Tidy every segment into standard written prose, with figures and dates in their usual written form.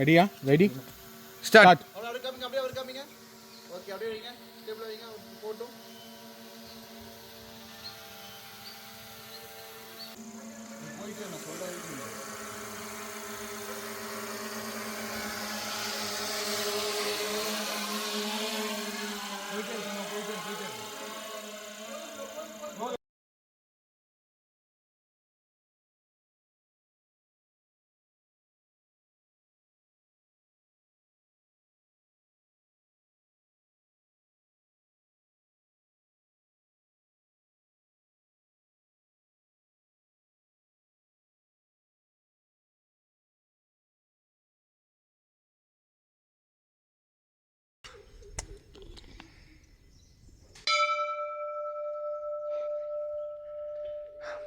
ரெடியா? Ready start.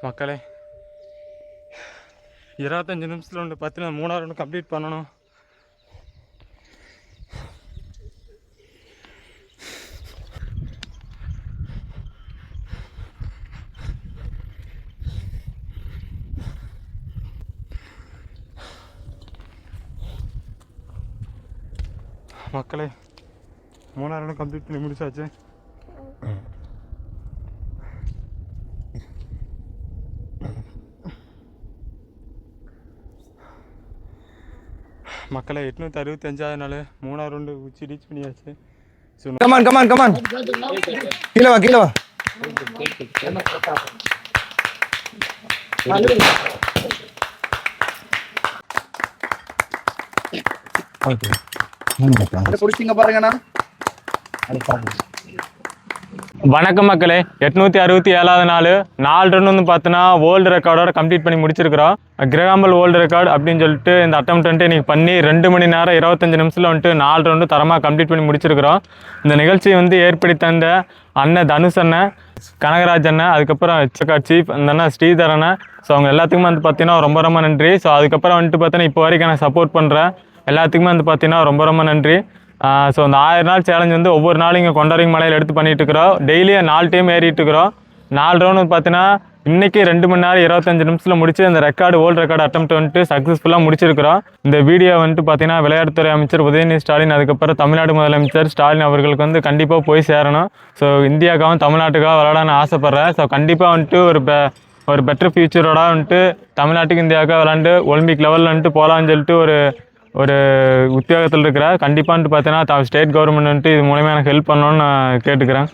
மக்களே 25 நிமிஷத்தில் ஒன்று 10 3 ஒன்று கம்ப்ளீட் பண்ணணும். மக்களே 3 ஒன்று கம்ப்ளீட் பண்ணி முடிச்சாச்சு. மக்களை 865 நாள் 3 ரவுண்டு உச்சி ரீச் பண்ணியாச்சு. கமான் கமான் கமான், கீழே வா கீழே வா. பாருங்கண்ணா. வணக்கம் மக்களே, 867வது நாள் 4 ரன் வந்து பார்த்தோன்னா வேர்ல்டு ரெக்கார்டோட கம்ப்ளீட் பண்ணி முடிச்சிருக்கிறோம். கிரகாம்பல் வேர்ல்டு ரெக்கார்டு அப்படின்னு சொல்லிட்டு இந்த அட்டெம்ப்ட் வந்துட்டு இன்றைக்கி பண்ணி 2 மணி நேரம் 25 நிமிஷத்தில் வந்துட்டு 4 ரவுண்டு தரமாக கம்ப்ளீட் பண்ணி முடிச்சிருக்கிறோம். இந்த நிகழ்ச்சியை வந்து ஏற்படுத்தி தந்த அண்ணன் தனுஷ் அண்ணன், கனகராஜ் அண்ணன், அதுக்கப்புறம் சீஃப் அந்த அண்ணன் ஸ்ரீதர் அண்ணன். ஸோ அவங்க எல்லாத்துக்குமே வந்து பார்த்தீங்கன்னா ரொம்ப ரொம்ப நன்றி. ஸோ அதுக்கப்புறம் வந்துட்டு பார்த்தீங்கன்னா இப்போ வரைக்கும் நான் சப்போர்ட் பண்ணுறேன் எல்லாத்துக்குமே வந்து பார்த்தீங்கன்னா ரொம்ப ரொம்ப நன்றி. ஸோ அந்த 1000 நாள் சேலஞ்ச் வந்து ஒவ்வொரு நாளும் இங்கே கொண்டாரிங் மலையில் எடுத்து பண்ணிகிட்டு இருக்கிறோம். டெய்லியும் 4 டைம் ஏறிட்டு இருக்கிறோம். 4 ரவுண்ட் வந்து பார்த்தீங்கன்னா இன்றைக்கி 2 மணி நேரம் 25 நிமிஷத்தில் முடிச்சு அந்த ரெக்கார்டு வேர்ல்டு ரெக்கார்டு அட்டெம்ப்ட் வந்துட்டு சக்ஸஸ்ஃபுல்லாக முடிச்சிருக்கிறோம். இந்த வீடியோ வந்துட்டு பார்த்தீங்கன்னா விளையாட்டுத்துறை அமைச்சர் உதயநிதி ஸ்டாலின், அதுக்கப்புறம் தமிழ்நாடு முதலமைச்சர் ஸ்டாலின் அவர்களுக்கு வந்து கண்டிப்பாக போய் சேரணும். ஸோ இந்தியாவுக்காகவும் தமிழ்நாட்டுக்காக விளையாடணும்னு ஆசைப்பட்றேன். ஸோ கண்டிப்பாக வந்துட்டு ஒரு பெட்டர் ஃபியூச்சரோட வந்துட்டு தமிழ்நாட்டுக்கு இந்தியாவுக்காக விளாண்டு ஒலிம்பிக் லெவலில் வந்துட்டு போகலான்னு சொல்லிட்டு ஒரு உத்தியோகத்தில் இருக்கிற கண்டிப்பாக வந்துட்டு பார்த்தீங்கன்னா ஸ்டேட் கவர்மெண்ட் வந்துட்டு இது மூலமாக எனக்கு ஹெல்ப் பண்ணணும்னு நான் கேட்டுக்கிறேன்.